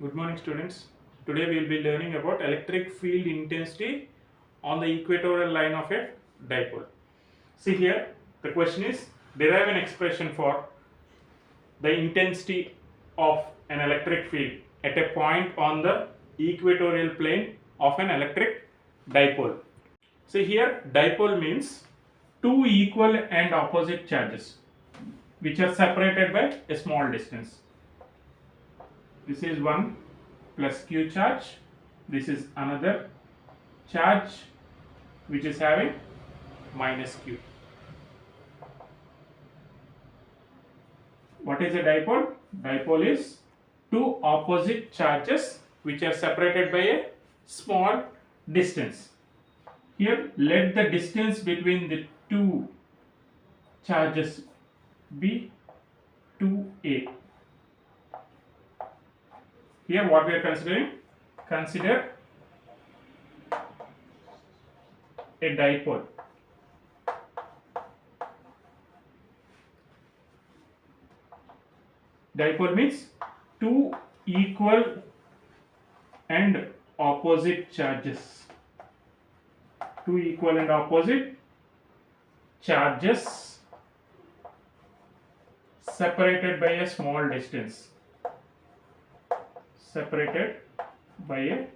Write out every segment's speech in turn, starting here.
Good morning, students. Today we will be learning about electric field intensity on the equatorial line of a dipole. See here, the question is derive an expression for the intensity of an electric field at a point on the equatorial plane of an electric dipole. See here, dipole means two equal and opposite charges which are separated by a small distance. This is one plus q charge, this is another charge which is having minus q. What is a dipole? Dipole is two opposite charges which are separated by a small distance. Here let the distance between the two charges be 2a. Here what we are considering? Consider a dipole. Dipole means two equal and opposite charges. Two equal and opposite charges separated by a small distance. Separated by a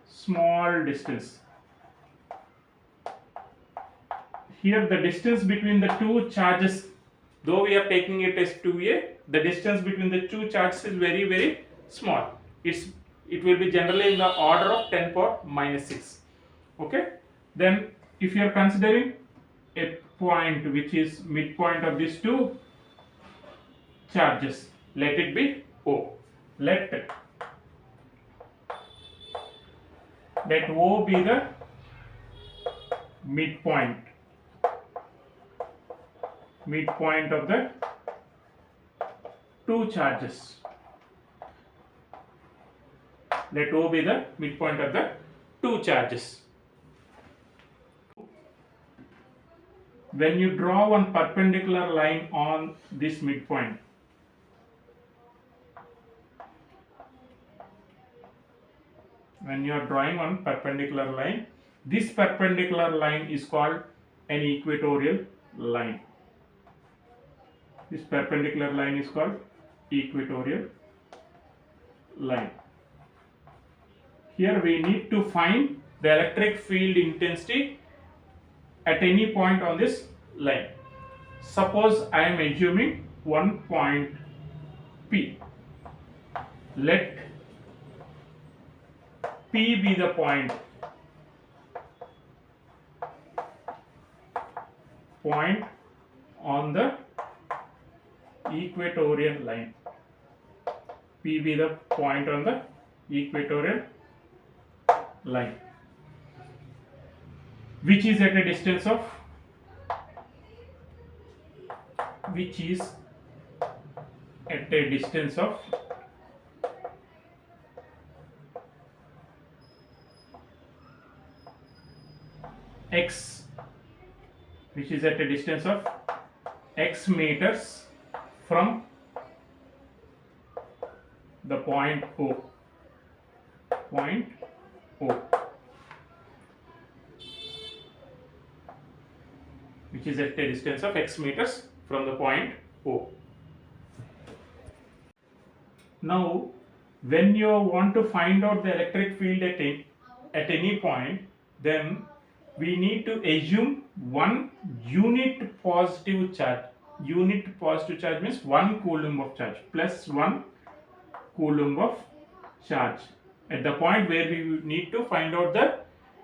small distance. Here the distance between the two charges, though we are taking it as 2a, the distance between the two charges is very small. It will be generally in the order of 10 power minus 6. Okay. Then if you are considering a point which is midpoint of these two charges, let it be O. Let O be the midpoint of the two charges. Let O be the midpoint of the two charges. When you draw one perpendicular line on this midpoint, when you are drawing one perpendicular line, this perpendicular line is called an equatorial line. This perpendicular line is called equatorial line. Here we need to find the electric field intensity at any point on this line. Suppose I am assuming one point P. Let P be the point on the equatorial line. P be the point on the equatorial line, which is at a distance of x, which is at a distance of x meters from the point O. Which is at a distance of x meters from the point O. Now, when you want to find out the electric field at any point, then we need to assume one unit positive charge. Unit positive charge means 1 coulomb of charge plus 1 coulomb of charge at the point where we need to find out the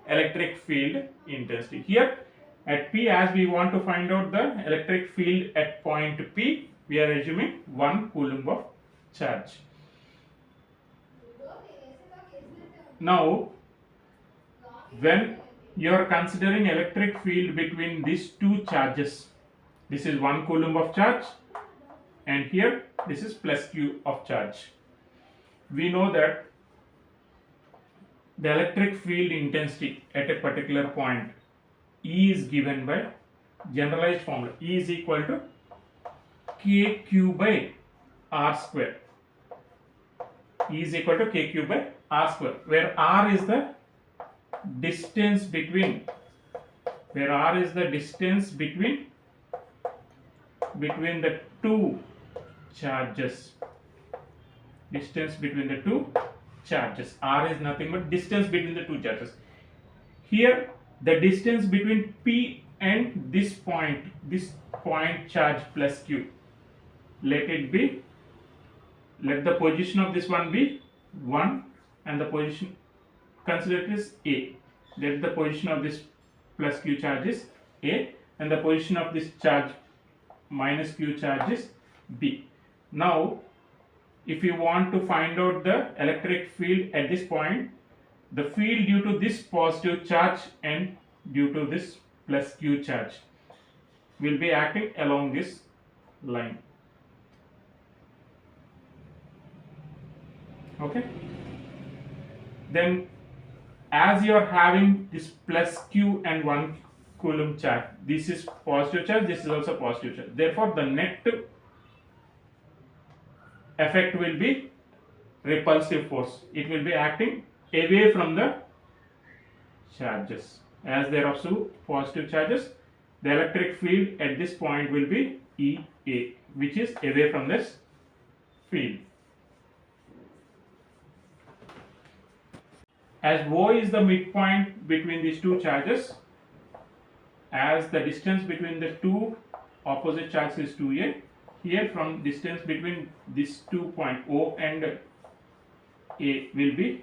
electric field intensity. Here at P, as we want to find out the electric field at point P, we are assuming 1 coulomb of charge. Now, when you are considering electric field between these two charges, this is 1 coulomb of charge and here this is plus q of charge. We know that the electric field intensity at a particular point E is given by generalized formula. E is equal to kq by r square. E is equal to k cube by r square, where r is the distance between, between the two charges. Distance between the two charges. R is nothing but distance between the two charges. Here the distance between P and this point charge plus Q, let the position of this one be 1 and the position, consider it as A. Let the position of this plus Q charge is A and the position of this charge minus Q charge is B. Now if you want to find out the electric field at this point, the field due to this positive charge and due to this plus Q charge will be acting along this line. Okay. Then as you are having this plus Q and 1 coulomb charge, this is positive charge, this is also positive charge. Therefore, the net effect will be repulsive force. It will be acting away from the charges. As there are two positive charges, the electric field at this point will be EA, which is away from this field. As O is the midpoint between these two charges, as the distance between the two opposite charges is 2A, here from distance between these 2 points O and A will be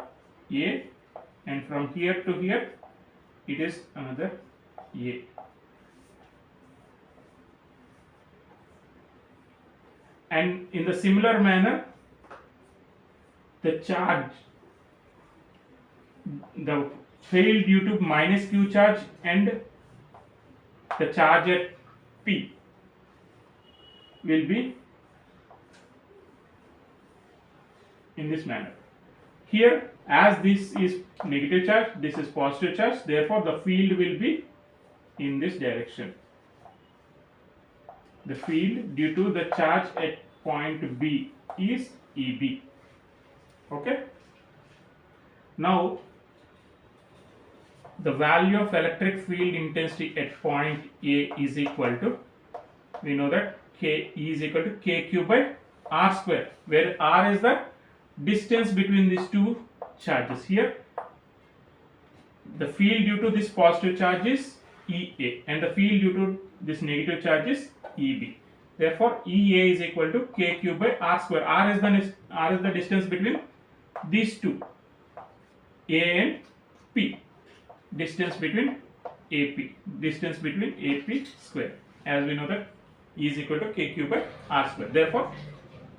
A, and from here to here it is another A. And in the similar manner, the charge, the field due to minus Q charge and the charge at P will be in this manner. Here, as this is negative charge, this is positive charge, therefore the field will be in this direction. The field due to the charge at point B is EB. Okay. Now, the value of electric field intensity at point A is equal to, we know that K is equal to K cube by R square, where R is the distance between these two charges. Here, the field due to this positive charge is EA and the field due to this negative charge is EB. Therefore, EA is equal to K cube by R square. R is the distance between these two, A and P. Distance between AP, distance between AP square. As we know that E is equal to K cube by R square. Therefore,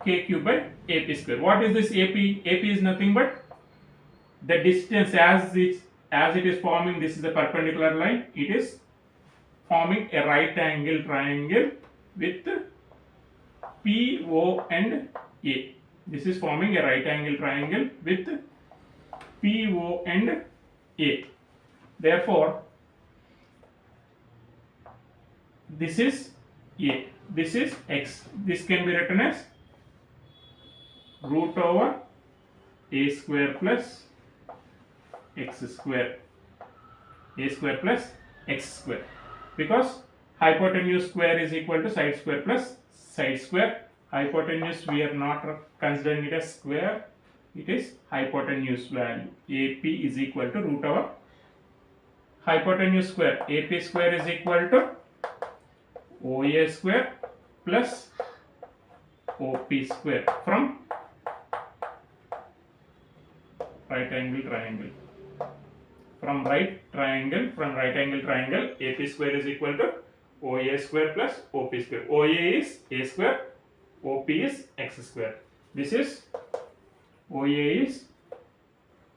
K cube by AP square. What is this AP? AP is nothing but the distance as it is forming. This is a perpendicular line. It is forming a right angle triangle with PO and A. This is forming a right angle triangle with PO and A. Therefore, this is A, this is X. This can be written as root over A square plus X square. A square plus X square. Because hypotenuse square is equal to side square plus side square. Hypotenuse we are not considering it as square. It is hypotenuse value. AP is equal to root over hypotenuse square. AP square is equal to OA square plus OP square from right angle triangle. From right angle triangle, AP square is equal to OA square plus OP square. OA is A square, OP is X square. This is OA is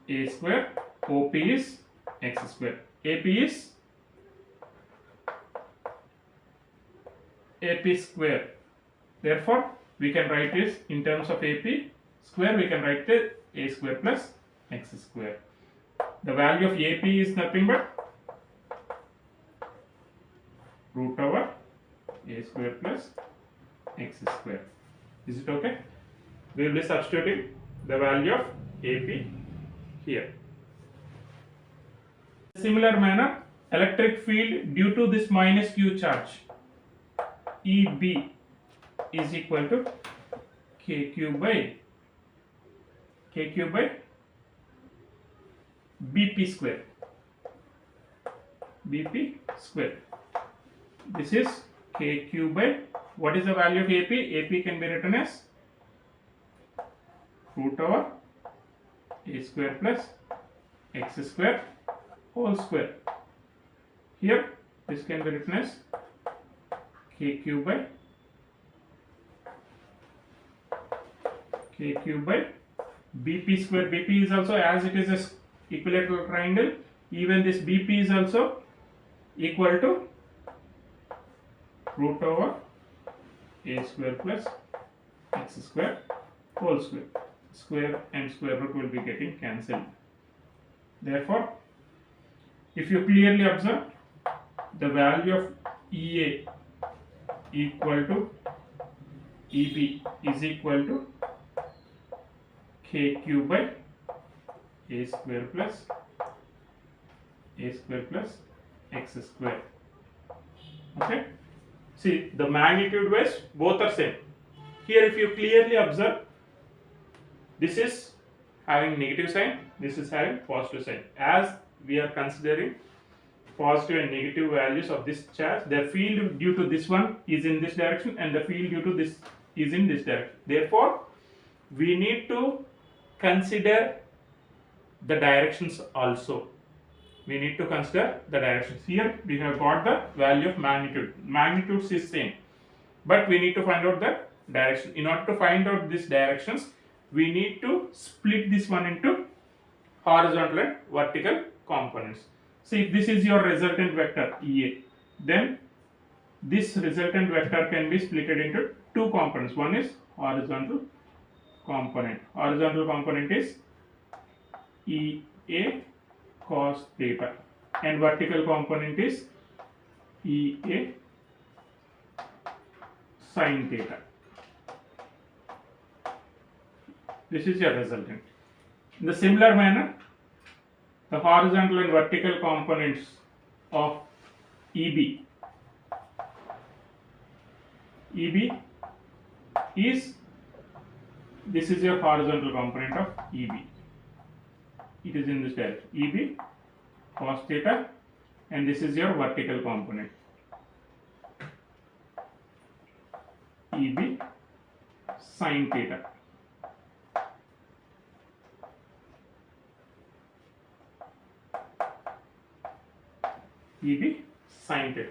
A square, OP is X square. AP is AP square. Therefore, we can write this in terms of AP square. We can write it A square plus X square. The value of AP is nothing but root over A square plus X square. Is it okay? We will be substituting the value of AP here. Similar manner, electric field due to this minus Q charge EB is equal to KQ by BP square. BP square. This is KQ by, what is the value of AP? AP can be written as root over A square plus X square whole square. Here this can be written as KQ by BP square. BP is also, as it is a equilateral triangle, even this BP is also equal to root over A square plus X square whole square. Square and square root will be getting cancelled. Therefore, if you clearly observe, the value of EA equal to EB is equal to KQ by A square plus X square. Okay. See, the magnitude wise both are same. Here if you clearly observe, this is having negative sign, this is having positive sign. As we are considering positive and negative values of this charge, the field due to this one is in this direction and the field due to this is in this direction. Therefore, we need to consider the directions also. We need to consider the directions. Here we have got the value of magnitude. Magnitude is same, but we need to find out the direction. In order to find out these directions, we need to split this one into horizontal and vertical components. See, if this is your resultant vector EA, then this resultant vector can be split into two components. One is horizontal component. Horizontal component is EA cos theta, and vertical component is EA sin theta. This is your resultant. In the similar manner, the horizontal and vertical components of EB is, this is your horizontal component of EB. It is in this direction, EB cos theta, and this is your vertical component, EB sin theta. EB sin theta.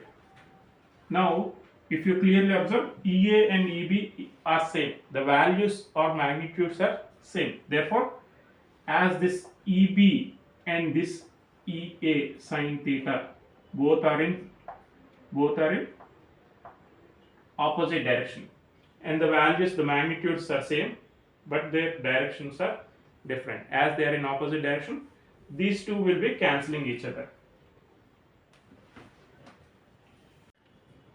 Now, if you clearly observe, EA and EB are same. The values or magnitudes are same. Therefore, as this EB and this EA sin theta both are in opposite direction, and the values, the magnitudes are same, but their directions are different. As they are in opposite direction, these two will be cancelling each other.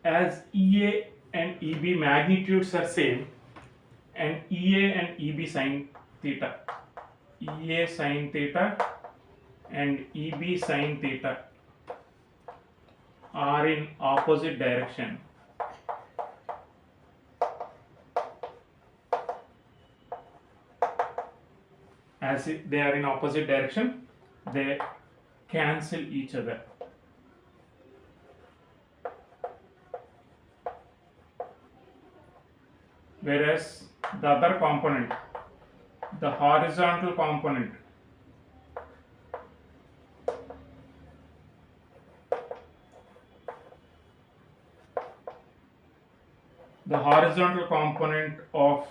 As EA and EB magnitudes are same, and EA and EB sin theta, EA sin theta and EB sin theta are in opposite direction, as they are in opposite direction, they cancel each other. Whereas the other component, the horizontal component, of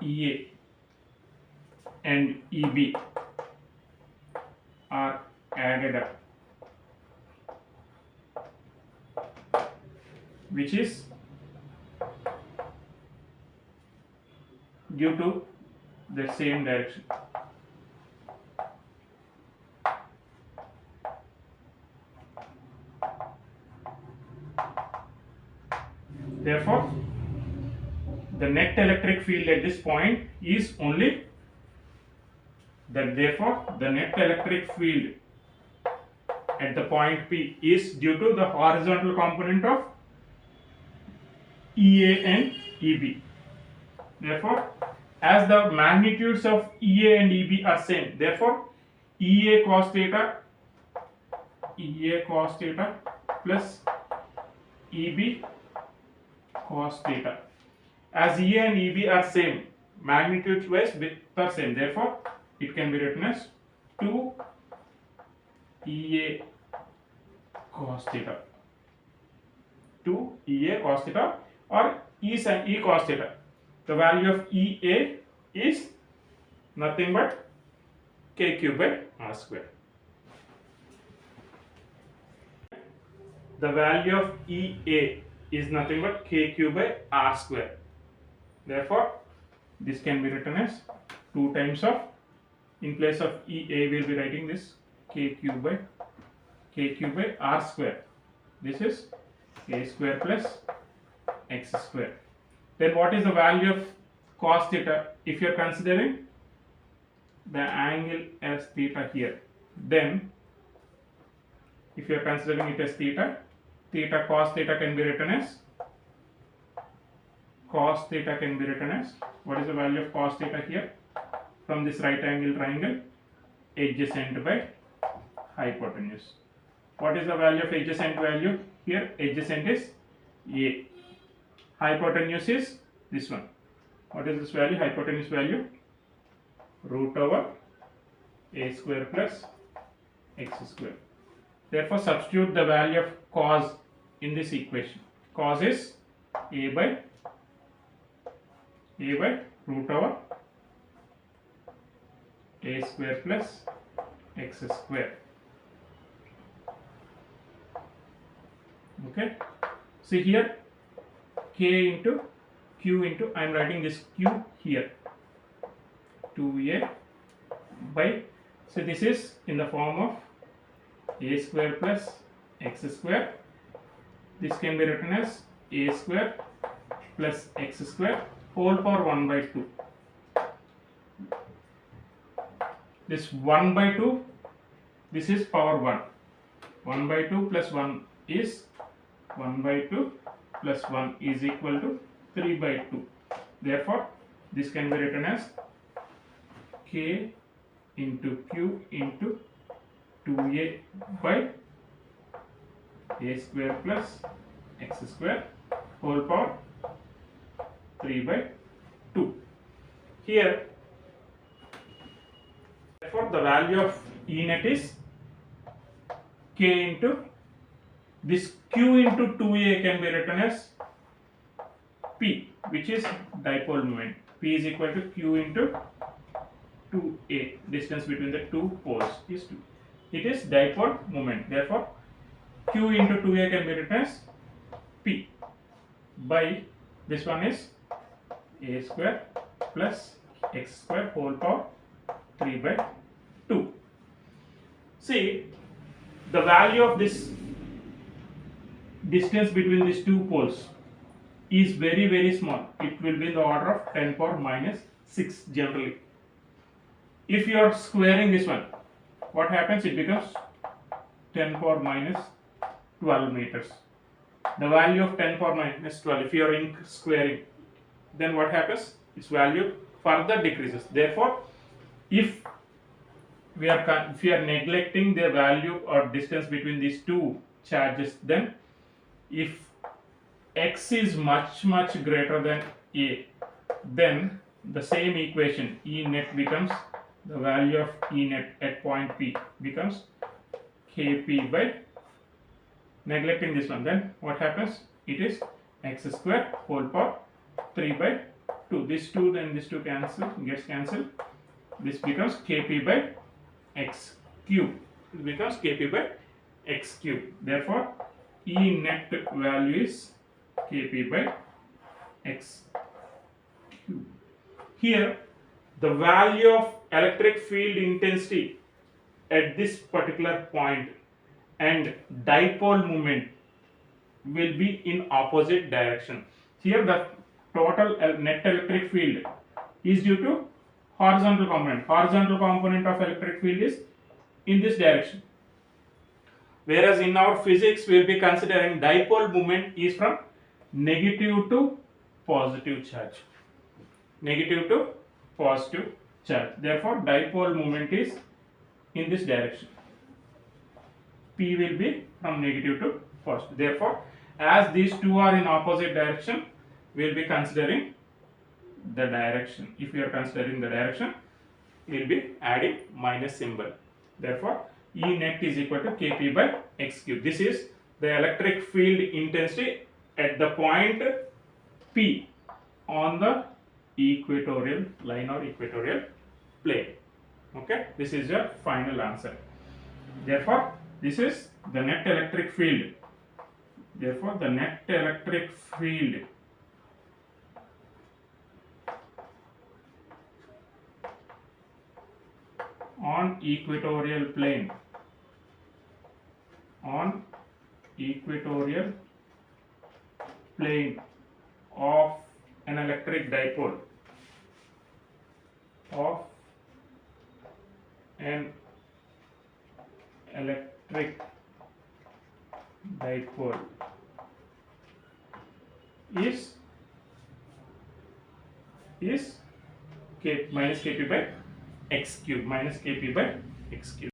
EA and EB are added up, which is due to the same direction. Therefore, the net electric field at this point is only that. Therefore, the net electric field at the point P is due to the horizontal component of EA and EB. Therefore, as the magnitudes of EA and EB are same, therefore EA cos theta plus EB cos theta. As EA and EB are same, magnitudes wise are same, therefore it can be written as 2 EA cos theta, 2 EA cos theta, or E sin E cos theta. The value of EA is nothing but k cube by r square. The value of EA is nothing but k cube by r square. Therefore, this can be written as 2 times of, in place of EA we will be writing this k cube by r square. This is a square plus x square. Then what is the value of cos theta? If you are considering the angle as theta here, then if you are considering it as theta cos theta can be written as what is the value of cos theta here? From this right angle triangle, adjacent by hypotenuse. What is the value of adjacent value here? Adjacent is A. Hypotenuse is this one. What is this value? Hypotenuse value root over a square plus x square. Therefore, substitute the value of cos in this equation. Cos is a by root over a square plus x square. Okay. See here, k into q into, I am writing this q here, 2a by, so this is in the form of a square plus x square. This can be written as a square plus x square whole power 1 by 2. This 1 by 2, this is power 1. 1 by 2 plus 1 is 1 by 2 plus 1 is equal to 3 by 2. Therefore, this can be written as k into q into 2a by a square plus x square whole power 3 by 2. Here, therefore, the value of E net is k into this q into 2a can be written as p, which is dipole moment. P is equal to q into 2a, distance between the two poles is 2. It is dipole moment. Therefore, q into 2a can be written as p by, this one is a square plus x square whole power 3 by 2. See, the value of this distance between these two poles is very, very small. It will be in the order of 10 power minus 6 generally. If you are squaring this one, what happens? It becomes 10 power minus 12 meters. The value of 10 power minus 12, if you are squaring, then what happens? Its value further decreases. Therefore, if we are neglecting the value or distance between these two charges, then if x is much greater than a, then the same equation E net becomes, the value of E net at point P becomes kp by, neglecting this one, then what happens? It is x square whole power 3 by 2. This 2 then this 2 gets cancelled. This becomes kp by x cube. It becomes kp by x cube. Therefore, E net value is kp by x cube. Here, the value of electric field intensity at this particular point and dipole moment will be in opposite direction. Here, the total net electric field is due to horizontal component. Horizontal component of electric field is in this direction. Whereas in our physics we will be considering dipole moment is from negative to positive charge. Negative to positive charge. Therefore, dipole moment is in this direction. P will be from negative to positive. Therefore, as these two are in opposite direction, we will be considering the direction. If we are considering the direction, we will be adding minus symbol. Therefore, E net is equal to Kp by x cube. This is the electric field intensity at the point P on the equatorial line or equatorial plane. Okay, this is your final answer. Therefore, this is the net electric field. Therefore, the net electric field on equatorial plane, on equatorial plane of an electric dipole, of an electric dipole is K minus Kp by x cube, minus Kp by x cube.